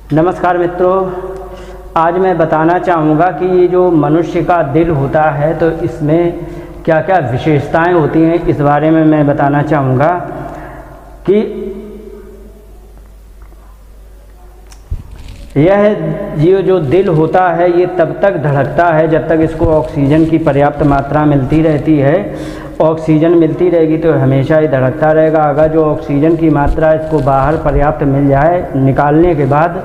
नमस्कार मित्रों, आज मैं बताना चाहूँगा कि ये जो मनुष्य का दिल होता है तो इसमें क्या क्या विशेषताएं होती हैं, इस बारे में मैं बताना चाहूँगा कि ये जो दिल होता है ये तब तक धड़कता है जब तक इसको ऑक्सीजन की पर्याप्त मात्रा मिलती रहती है। ऑक्सीजन मिलती रहेगी तो हमेशा ये धड़कता रहेगा। अगर जो ऑक्सीजन की मात्रा इसको बाहर पर्याप्त मिल जाए निकालने के बाद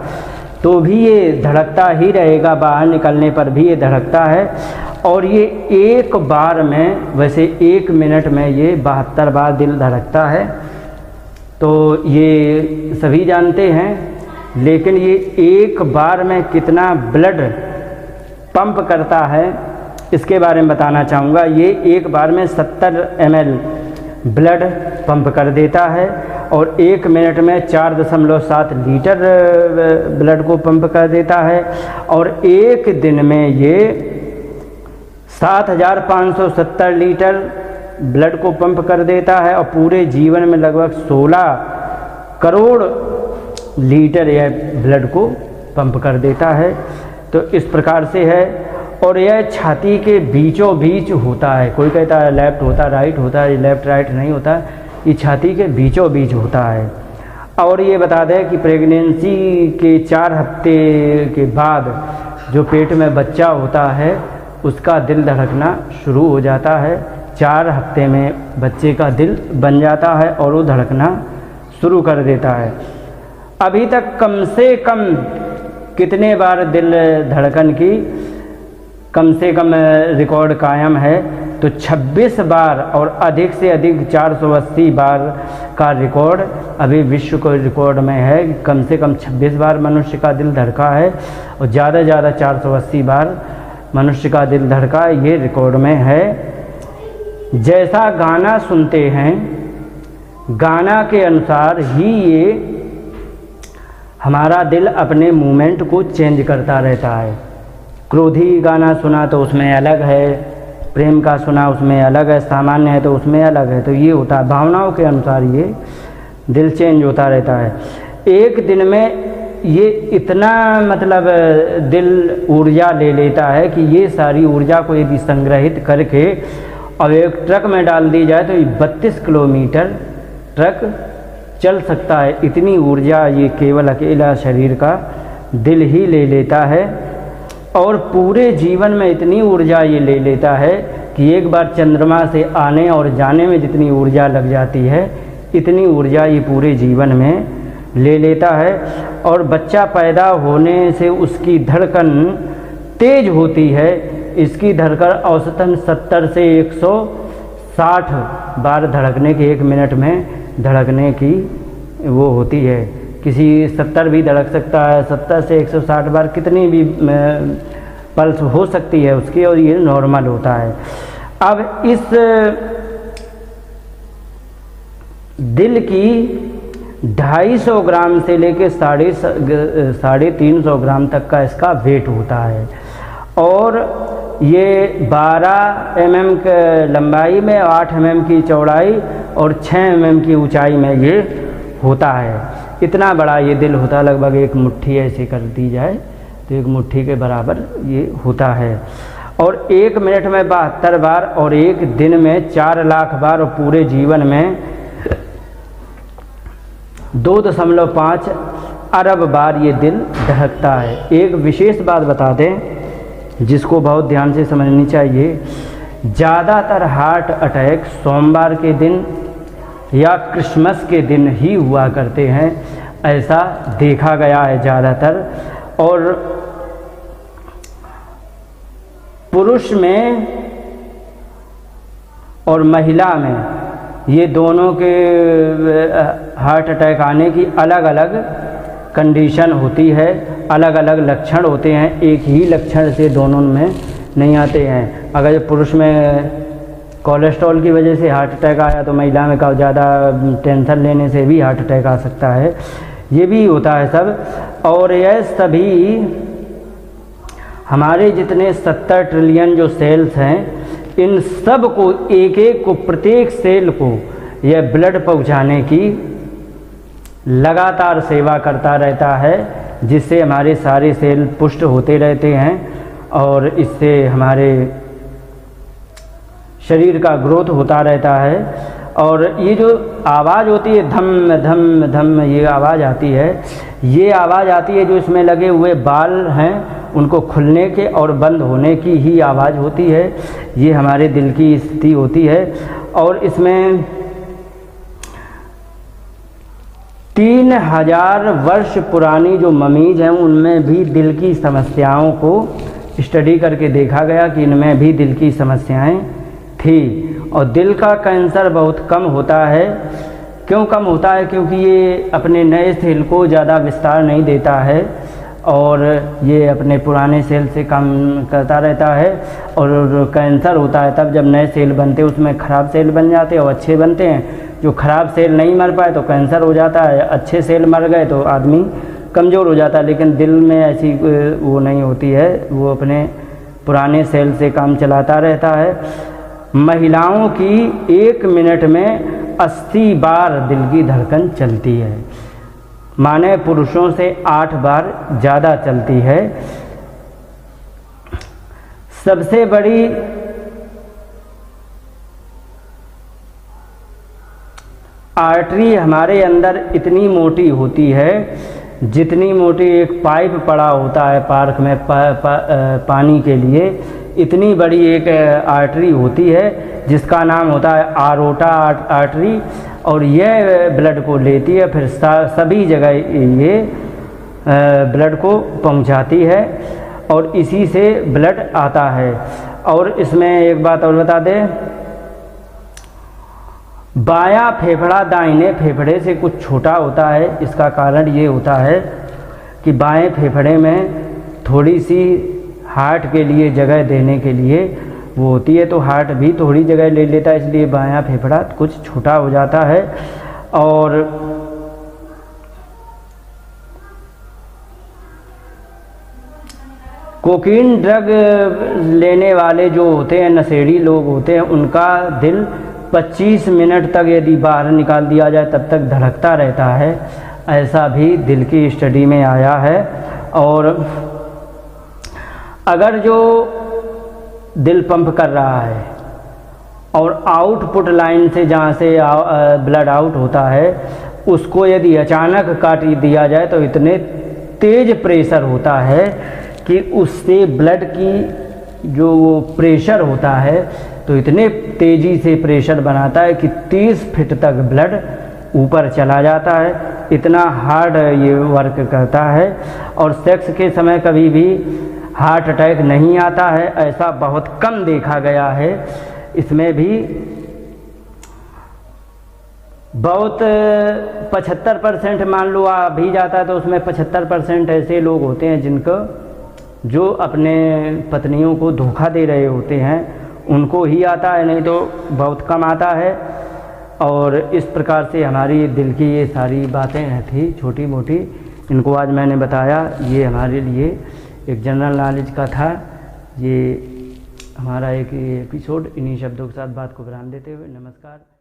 तो भी ये धड़कता ही रहेगा, बाहर निकलने पर भी ये धड़कता है। और ये एक बार में, वैसे 1 मिनट में ये 72 बार दिल धड़कता है, तो ये सभी जानते हैं। लेकिन ये एक बार में कितना ब्लड पंप करता है इसके बारे में बताना चाहूँगा। ये एक बार में 70 ml ब्लड पंप कर देता है और 1 मिनट में 4.7 लीटर ब्लड को पंप कर देता है। और एक दिन में ये 7570 लीटर ब्लड को पंप कर देता है और पूरे जीवन में लगभग 16 करोड़ लीटर यह ब्लड को पंप कर देता है। तो इस प्रकार से है। और यह छाती के बीचों बीच होता है। कोई कहता है लेफ्ट होता है, राइट होता है, लेफ्ट राइट नहीं होता, ये छाती के बीचों बीच होता है। और ये बता दें कि प्रेगनेंसी के 4 हफ्ते के बाद जो पेट में बच्चा होता है उसका दिल धड़कना शुरू हो जाता है। 4 हफ्ते में बच्चे का दिल बन जाता है और वो धड़कना शुरू कर देता है। अभी तक कम से कम कितने बार दिल धड़कन की कम से कम रिकॉर्ड कायम है, तो 26 बार और अधिक से अधिक 480 बार का रिकॉर्ड अभी विश्व को रिकॉर्ड में है। कम से कम 26 बार मनुष्य का दिल धड़का है और ज़्यादा 480 बार मनुष्य का दिल धड़का, ये रिकॉर्ड में है। जैसा गाना सुनते हैं, गाना के अनुसार ही ये हमारा दिल अपने मूवमेंट को चेंज करता रहता है। क्रोधी गाना सुना तो उसमें अलग है, प्रेम का सुना उसमें अलग है, सामान्य है तो उसमें अलग है। तो ये होता है, भावनाओं के अनुसार ये दिल चेंज होता रहता है। एक दिन में ये इतना मतलब दिल ऊर्जा ले लेता है कि ये सारी ऊर्जा को यदि संग्रहित करके और एक ट्रक में डाल दी जाए तो ये 32 किलोमीटर ट्रक चल सकता है। इतनी ऊर्जा ये केवल अकेला शरीर का दिल ही ले लेता है। और पूरे जीवन में इतनी ऊर्जा ये ले लेता है कि एक बार चंद्रमा से आने और जाने में जितनी ऊर्जा लग जाती है इतनी ऊर्जा ये पूरे जीवन में ले लेता है। और बच्चा पैदा होने से उसकी धड़कन तेज होती है। इसकी धड़कन औसतन 70 से 160 बार धड़कने की, 1 मिनट में धड़कने की वो होती है। किसी 70 भी धड़क सकता है, 70 से 160 बार कितनी भी पल्स हो सकती है उसकी, और ये नॉर्मल होता है। अब इस दिल की 250 ग्राम से लेके 350 ग्राम तक का इसका वेट होता है। और ये 12 mm की लंबाई में, 8 mm की चौड़ाई और 6 mm की ऊंचाई में ये होता है। इतना बड़ा ये दिल होता है, लगभग एक मुट्ठी ऐसे कर दी जाए तो एक मुट्ठी के बराबर ये होता है। और 1 मिनट में 72 बार और एक दिन में 4 लाख बार और पूरे जीवन में 2.5 अरब बार ये दिल धड़कता है। एक विशेष बात बता दें जिसको बहुत ध्यान से समझनी चाहिए। ज़्यादातर हार्ट अटैक सोमवार के दिन या क्रिसमस के दिन ही हुआ करते हैं, ऐसा देखा गया है ज़्यादातर। और पुरुष में और महिला में ये दोनों के हार्ट अटैक आने की अलग अलग कंडीशन होती है, अलग अलग लक्षण होते हैं। एक ही लक्षण से दोनों में नहीं आते हैं। अगर पुरुष में कोलेस्ट्रॉल की वजह से हार्ट अटैक आया तो महिला में का ज़्यादा टेंशन लेने से भी हार्ट अटैक आ सकता है। ये भी होता है सब। और यह सभी हमारे जितने 70 ट्रिलियन जो सेल्स हैं, इन सब को एक एक को, प्रत्येक सेल को यह ब्लड पहुंचाने की लगातार सेवा करता रहता है। जिससे हमारे सारे सेल पुष्ट होते रहते हैं और इससे हमारे शरीर का ग्रोथ होता रहता है। और ये जो आवाज़ होती है धम धम धम, ये आवाज़ आती है, ये आवाज़ आती है जो इसमें लगे हुए बाल हैं उनको खुलने के और बंद होने की ही आवाज़ होती है। ये हमारे दिल की स्थिति होती है। और इसमें 3000 वर्ष पुरानी जो ममीज़ हैं उनमें भी दिल की समस्याओं को स्टडी करके देखा गया कि इनमें भी दिल की समस्याएं थी। और दिल का कैंसर बहुत कम होता है। क्यों कम होता है? क्योंकि ये अपने नए सेल को ज़्यादा विस्तार नहीं देता है और ये अपने पुराने सेल से काम करता रहता है। और कैंसर होता है तब जब नए सेल बनते हैं, उसमें ख़राब सेल बन जाते हैं और अच्छे बनते हैं। जो ख़राब सेल नहीं मर पाए तो कैंसर हो जाता है, अच्छे सेल मर गए तो आदमी कमज़ोर हो जाता है। लेकिन दिल में ऐसी वो नहीं होती है, वो अपने पुराने सेल से काम चलाता रहता है। महिलाओं की 1 मिनट में 80 बार दिल की धड़कन चलती है, माने पुरुषों से 8 बार ज़्यादा चलती है। सबसे बड़ी आर्टरी हमारे अंदर इतनी मोटी होती है जितनी मोटी एक पाइप पड़ा होता है पार्क में पानी के लिए, इतनी बड़ी एक आर्टरी होती है जिसका नाम होता है आरोटा आर्टरी। और यह ब्लड को लेती है, फिर सभी जगह ये ब्लड को पहुंचाती है और इसी से ब्लड आता है। और इसमें एक बात और बता दें, बायां फेफड़ा दाहिने फेफड़े से कुछ छोटा होता है। इसका कारण ये होता है कि बाएं फेफड़े में थोड़ी सी हार्ट के लिए जगह देने के लिए वो होती है, तो हार्ट भी थोड़ी जगह ले लेता है, इसलिए बायां फेफड़ा कुछ छोटा हो जाता है। और कोकीन ड्रग लेने वाले जो होते हैं, नशेड़ी लोग होते हैं, उनका दिल 25 मिनट तक यदि बाहर निकाल दिया जाए तब तक धड़कता रहता है। ऐसा भी दिल की स्टडी में आया है। और अगर जो दिल पंप कर रहा है और आउटपुट लाइन से जहाँ से ब्लड आउट होता है उसको यदि अचानक काट दिया जाए तो इतने तेज प्रेशर होता है कि उससे ब्लड की जो वो प्रेशर होता है तो इतने तेज़ी से प्रेशर बनाता है कि 30 फीट तक ब्लड ऊपर चला जाता है। इतना हार्ड ये वर्क करता है। और सेक्स के समय कभी भी हार्ट अटैक नहीं आता है, ऐसा बहुत कम देखा गया है। इसमें भी बहुत 75% मान लो आ भी जाता है तो उसमें 75% ऐसे लोग होते हैं जिनको जो अपने पत्नियों को धोखा दे रहे होते हैं, उनको ही आता है, नहीं तो बहुत कम आता है। और इस प्रकार से हमारी दिल की ये सारी बातें थी छोटी मोटी, इनको आज मैंने बताया। ये हमारे लिए एक जनरल नॉलेज का था। ये हमारा एक एपिसोड, इन्हीं शब्दों के साथ बात को विराम देते हुए नमस्कार।